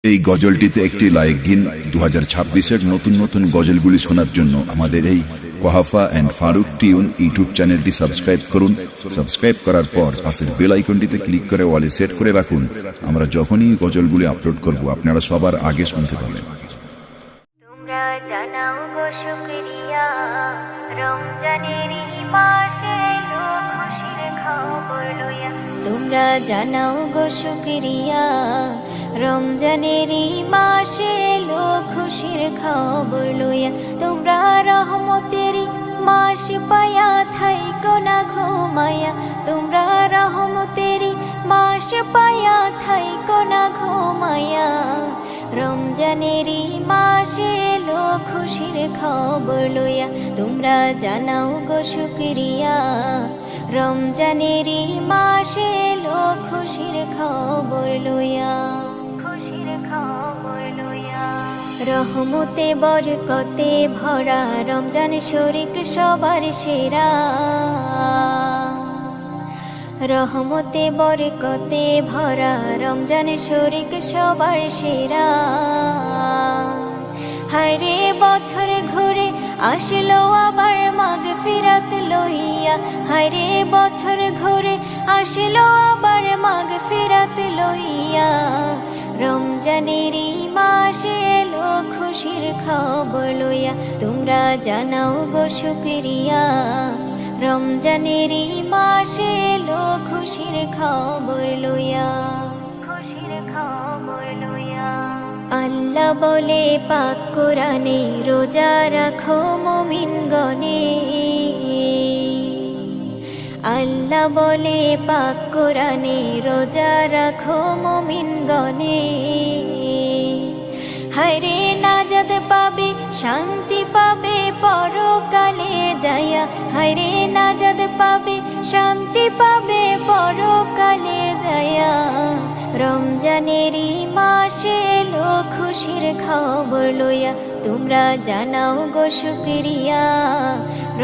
এই গজলটিতে একটি লাইক দিন। 2026-এর নতুন নতুন গজলগুলি শোনার জন্য আমাদের এই Quhafa and Faruk tune YouTube চ্যানেলটি সাবস্ক্রাইব করুন। সাবস্ক্রাইব করার পর পাশের বেল আইকনটিতে ক্লিক করে ওয়ালে সেট করে রাখুন। আমরা যখনই গজলগুলি আপলোড করব আপনারা সবার আগে শুনতে পাবেন। তোমরা জানাও গো শুকরিয়া, রমজানের মাসে এলো খুশির খবর লইয়া। তোমরা জানাও গো শুকরিয়া, রমজানের মাসে এলো খুশির খবর লইয়া। তোমরা রহমতের মাস পায়া থাইকো না ঘুমায়া। তোমরা রহমতের মাস পায়া থাইকো না ঘুমায়া। রমজানের মাসে এলো খুশির খবর লইয়া। তোমরা জানাও গো শুকরিয়া, রমজানের মাসে এলো খুশির খবর লইয়া। খুশির খবর লইয়া। রহমতে বরকতে ভরা রমজান শরীক সবার সেরা। রহমতে বরকতে ভরা রমজান শরীক সবার সেরা। হায়রে বছর ঘুরে আসলো আবার মাগফিরাত লইয়া। হায়রে বছর ঘুরে আসলো আবার মাগফিরাত লইয়া। রমজানের মাসে এলো খুশির খবর লইয়া। তোমরা জানাও গো শুকরিয়া, রমজানের মাসে এলো খুশির খবর লইয়া। খুশির খবর লইয়া। আল্লাহ বলে পাক কোরআনে, রোজা রাখো মুমিন গণে। আল্লাহ বলে পাক কোরআনে, রোজা রাখো মুমিন গণে। হায়রে নাজাত পাবে শান্তি পাবে পরকালে যায়া। হায়রে নাজাত পাবে শান্তি পাবে পরকালে যায়া। রমজানের মাসে এলো খুশির খবর লইয়া। তোমরা জানাও গো শুকরিয়া,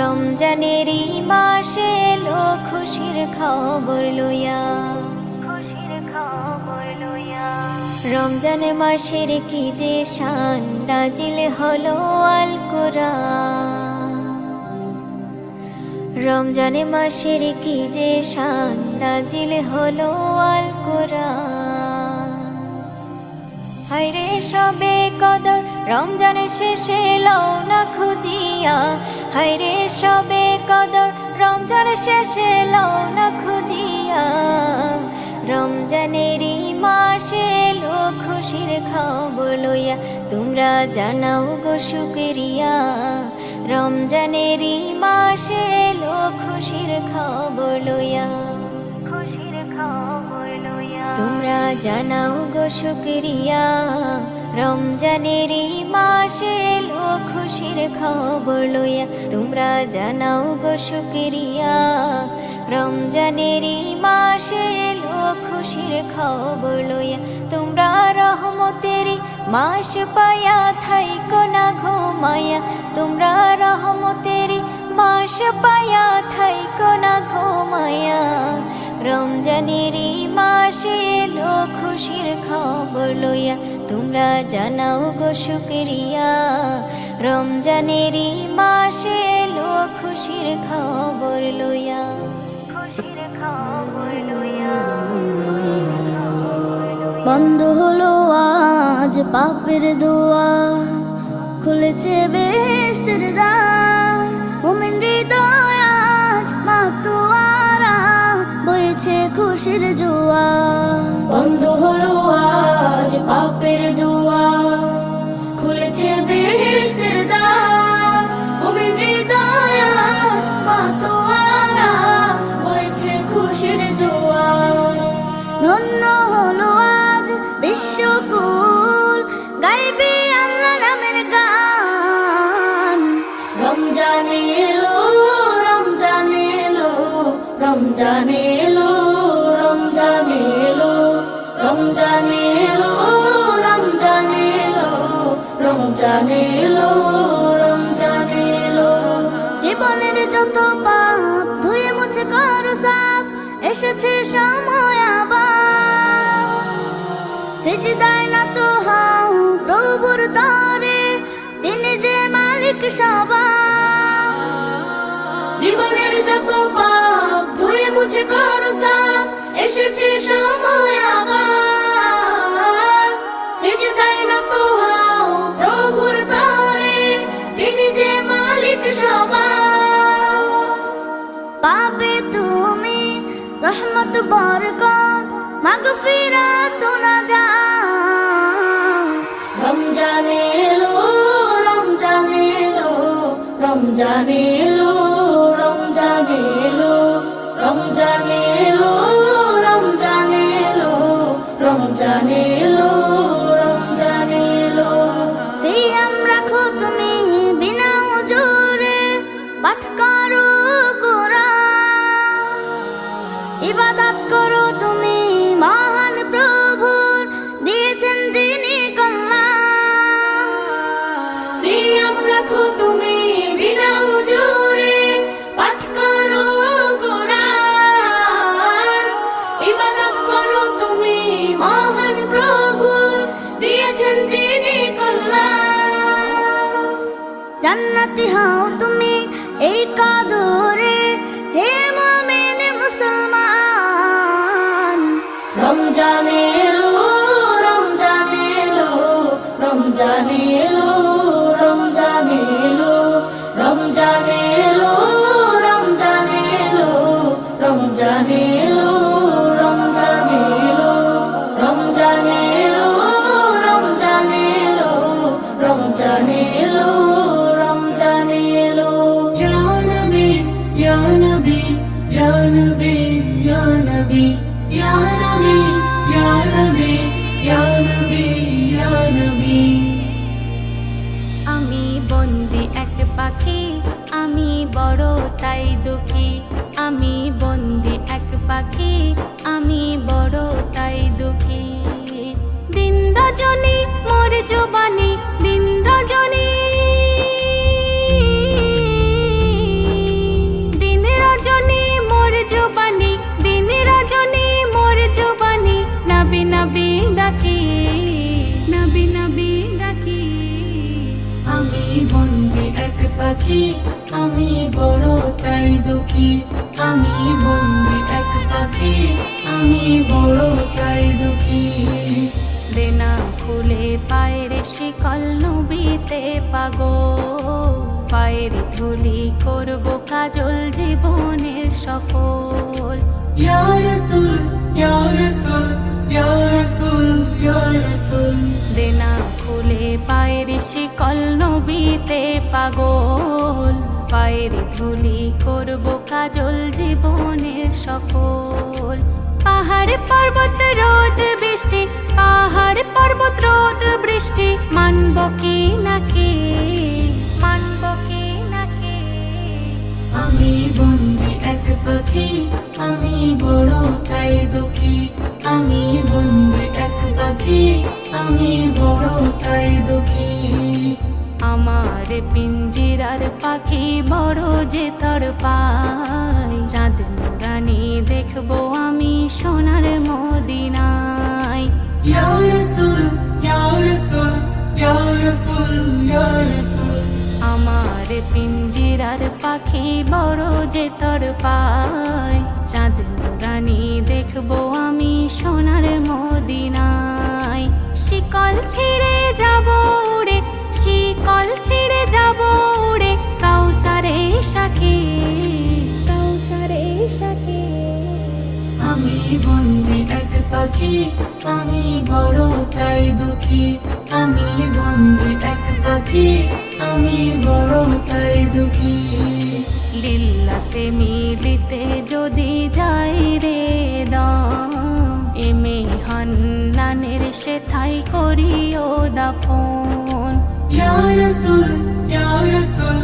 রমজানের মাসে এলো খুশির খবর লইয়া। খুশির খবর লইয়া। রমজান মাসের কি যে শান, নাজিল হলো আল কোরআন। রমজান মাসের কি যে শান, নাজিল হলো আল কোরআন। হায়রে সবে কদর রমজান শেষে লও না খুঁজিয়া। হায়রে সবে কদর রমজান শেষে লও না খুঁজিয়া। রমজানের মাসে এলো খুশির খবর লইয়া। তোমরা জানাও গো শুকরিয়া, রমজানের মাসে এলো খুশির খবর লইয়া। খুশির খবর লইয়া। তোমরা জানাও গো শুকরিয়া, রমজানের মাসে এলো খুশির খবর লইয়া। তোমরা জানাও গো শুকরিয়া, রমজানের মাসে এলো খুশির খবর লইয়া। তোমরা রহমতের মাস পায়া থাইকো না ঘুমায়া। তোমরা রহমতের মাস পায়া থাইকো না ঘুমায়া। রমজানের মাসে এলো খুশির খবর লইয়া। তোমরা জানাও গো শুকরিয়া, রমজানের মাসে এলো খুশির খবর লইয়া। খুশির খবর লইয়া। বন্ধ হলো আজ পাপের দুয়ার, খুলেছে বেহেশতের দ্বার। মুমিন হৃদয় আজ মাতোয়ারা, বইছে খুশির জোয়ার। বন্ধ হলো আজ পাপের দুয়ার, খুলেছে বেহেশতের দ্বার। মুমিন হৃদয় আজ মাতোয়ারা, বইছে খুশির জোয়ার। ধন্য হলো আজ বিশ্বকুল, গাইবে আল্লাহ নামের গান। রমজান এলো, রমজান এলো, রমজান এলো, রমজান এলো, রমজান এলো, রমজান এলো, রমজান এলো, রমজান এলো। জীবনের যত পাপ ধুয়ে মুছে করো সাফ, এসেছে সময় আবার। সিজদায় না তো এসেছে সময় আবার সিজদায় নত হও প্রভুর তরে, তিনি যে মালিক সবার। পাবে তুমি রহমত বরকত মাগফিরাত নাজাত। রমজান এলো রমজান এলো রমজান এলো রমজান এলো রমজান এলো রমজান এলো রমজান এলো রমজান এলো। সিয়াম রাখো তুমি বিনা উজুরে, পাঠ করো কোরআন, ইবাদত করো তুমি মহান প্রভুর, দিয়েছেন যিনি কল্যাণ। সিয়াম রাখো তুমি বিনা উজুরে, পাঠ করো কোরআন, ইবাদত করো তুমি মহান প্রভুর, দিয়েছেন যিনি কল্যাণ। জান্নাতি হও তুমি এই কদরে, হে মুমিন মুসলমান। রমজান এলো রমজান এলো রমজান এলো রমজান এলো রমজান এলো রমজান এলো রমজান এলো রমজান এলো রমজান এলো রমজান এলো রমজান এলো রমজান এলো। Ya Nabi, Ya Nabi, Ya Nabi, Ya Nabi, Ya Nabi, Ya Nabi, Ya Nabi, Ya Nabi. আমি বন্দি এক পাখি, আমি বড় তাই দুঃখী। আমি বন্দি এক পাখি, আমি বড় তাই দুঃখী। দিন রজনী মোর জবানি, দিন রজনী, দিন রজনী মোর জবানি, দিন রজনী মোর জবানি। নবী নবী ডাকি, নবী নবী ডাকি। আমি বন্দি এক পাখি, আমি বড় তাই দুঃখী। আমি বন্দি এক পাখি, আমি বড় তাই দুঃখী। দেনা খুলে পায়ের শিকল নবীতে পাগল, পায়ের ধুলি করব কাজল জীবনের সকল। Ya Rasul, Ya Rasul, Ya Rasul, Ya Rasul. দেনা খুলে পায়ের শিকল নবীতে পাগল, পায়ের ধুলি করব কাজল জীবনের সকল। পাহাড় পর্বত রোদ বৃষ্টি, পাহাড় পর্বত রোদ বৃষ্টি, মানব কি নাকি, মানব কি নাকি। আমি বন্দি এক পাখি, আমি বড় তাই দুঃখী। আমি বন্দি এক পাখি, আমি বড় তাই দুঃখী। আমার পিঞ্জিরার পাখি বড় যে তর পাই, চাঁদ রানী দেখবো আমি সোনার মদিনায়। Ya Rasul, Ya Rasul, Ya Rasul, Ya Rasul. আমার পিঞ্জিরার পাখি বড় যে তর পাই, চাঁদ রানী দেখবো আমি সোনার মদিনায়। শিকল ছিঁড়ে যাব উড়ে, শিকল ছিঁড়ে যাব উড়ে, কাউসারে সাথী, কাউসারে সাথী। আমি বন্দি এক পাখি, আমি বড় তাই দুঃখী। আমি বন্দি এক পাখি, আমি বড় তাই দুঃখী। লিল্লাতে মিলিতে যদি যাই রে দাম, এমে হান্নানের সেথাই করিও দাফন। Ya Rasul, Ya Rasul,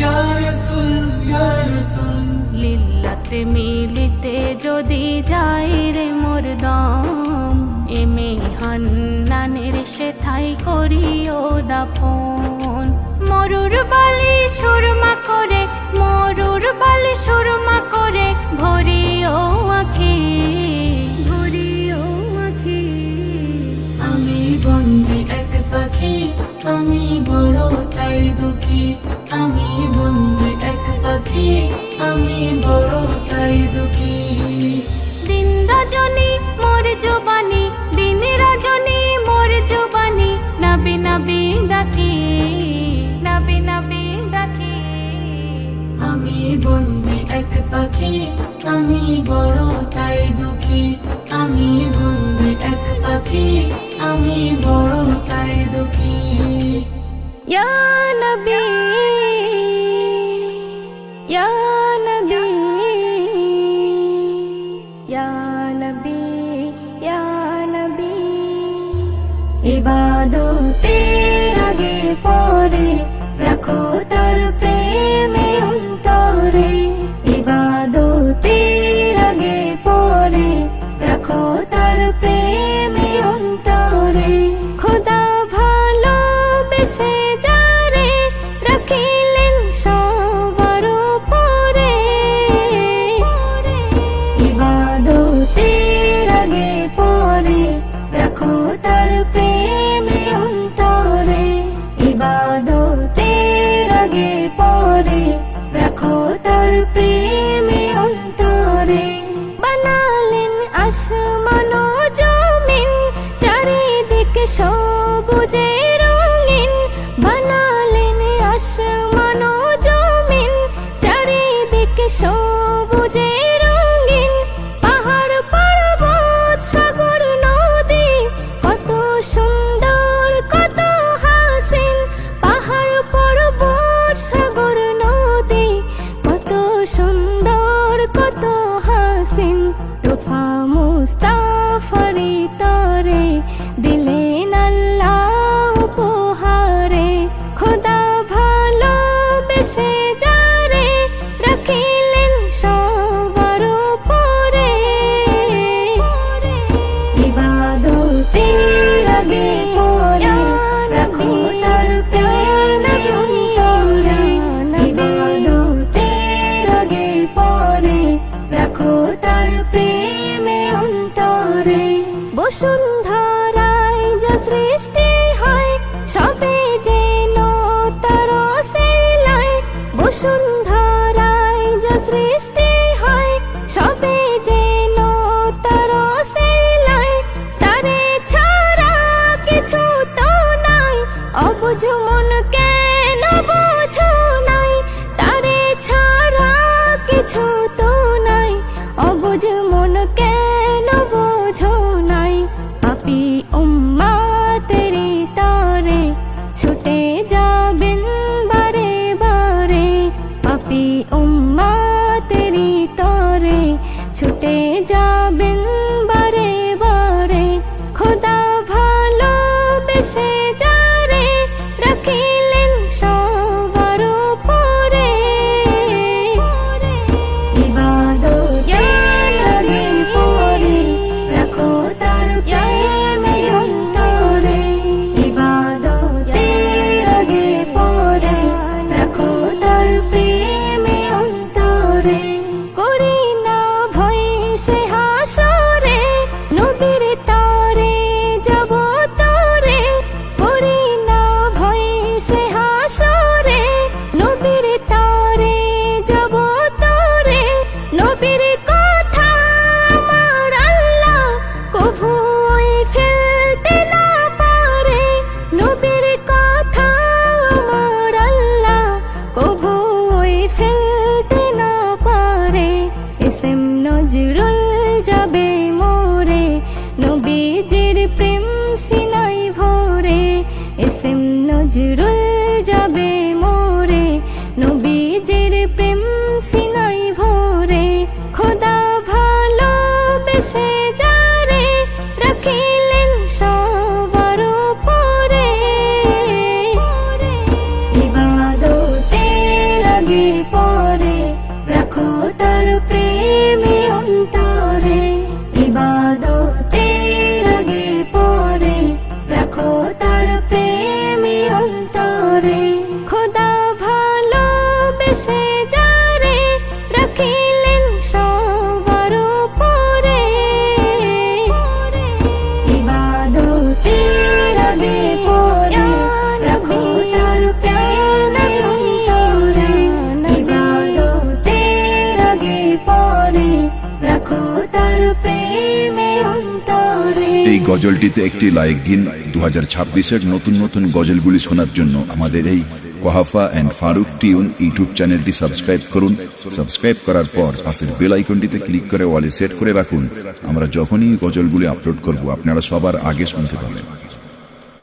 Ya Rasul, Ya Rasul. লিল্লাতে মিলিতে যদি যাই রে মোর দম, এমে হান্নানের সেথাই করিও দাফন। মরুর বালি সুরমা করে, মরুর বালি সুরমা করে, ভরিও আখি, ভরিও আখি। আমি বন্দি এক পাখি, আমি বড় তাই দুঃখী। আমি বন্দি এক পাখি, আমি বড় তাই দুঃখী। দিন রজনী চাই দুঃখী। ইয়া নবী ইয়া নবী ইয়া নবী ইয়া নবী। ইবাদতের আগে পরে রাখো তার প্রেমে অন্তরে। ইবাদতের আগে পরে রাখো তার প্রেমে অন্তরে। খোদা ভালোবেসে যারে রাখিলেন সবার উপরে। ইবাদতের আগে পরে রাখো তার প্রেমে অন্তরে। ইবাদতের আগে পরে রাখো তার প্রেমে অন্তরে। বানালেন আসমান ও জমিন চারিদিকে সবুজে রঙিন। বানালেন আসমান ও জমিন চারিদিকে সবুজে রঙিন। পাহাড় পর্বত সাগর নদী কত সুন্দর কত হাসিন। পাহাড় পর্বত সাগর নদী কত সুন্দর কত হাসিন। তোফা মুস্তাফারি তরে দিলেন আল্লাহ উপহারে। খোদা ভালোবেসে যারে রাখিলেন সবার উপরে। ইবাদতের আগে পরে রাখো তার প্রেমে অন্তরে। ইবাদতের আগে পরে রাখো তার প্রেমে অন্তরে। বসুন্ধরায় যা সৃষ্টি হয় সবে যেন তার সেলাই। বসুন্ধরায় যা সৃষ্টি হয় সবে যেন তার সেলাই। তারে ছাড়া কিছু তো নাই অবুঝ মন কেন বোঝো নাই। তারে ছাড়া কিছু তো নাই অবুঝ মন কেন বোঝো নাই। পাপী উম্মতেরি তরে ছুটে যাবেন বারে বারে। পাপী উম্মতেরি তরে ছুটে যাবেন বারে বারে। খোদা ভালোবেসে যারে রাখিলেন সবার উপরে। ইবাদতের আগে পরে রাখো তার প্রেমে অন্তরে। ইবাদতের আগে পরে রাখো তার প্রেমে অন্তরে। করি না ভয় সে হাসরে নবীর তরে যাব তরে। করি না ভয় সে হাসরে নবীর তরে যাব তরে। নবীর কথা আমার আল্লাহ কভুই ফেলতে না পারে। নবীর কথা আমার আল্লাহ কভুই ফেলতে না পারে। এসএম নজরুল যাবে মোরে নবীজির প্রেম সিনাই ভরে। এসএম নজরুল যাবে মোরে নবীজির প্রেম সিনাই ভরে। খোদা ভালোবেসে যারে রাখিলেন সবার উপরে। ইবাদতের আগে পরে রাখো তার প্রেমে অন্তরে। ইবাদতের আগে পরে রাখো তার প্রেমে অন্তরে। খোদা ভালোবেসে যারে রাখিলেন সবার উপরে। ইবাদতের আগে পরে রাখো তার প্রেমে অন্তরে। ইবাদতের আগে পরে রাখো তার প্রেমে অন্তরে। এই গজলটিতে একটি লাইক দিন। 2026-এর নতুন নতুন গজলগুলি শোনার জন্য আমাদের এই Quhafa and Faruk tune YouTube চ্যানেলটি সাবস্ক্রাইব করুন। সাবস্ক্রাইব করার পর পাশের বেল আইকনটিতে ক্লিক করে ওয়ালে সেট করে রাখুন। আমরা যখনই গজলগুলি আপলোড করব আপনারা সবার আগে শুনতে পাবেন।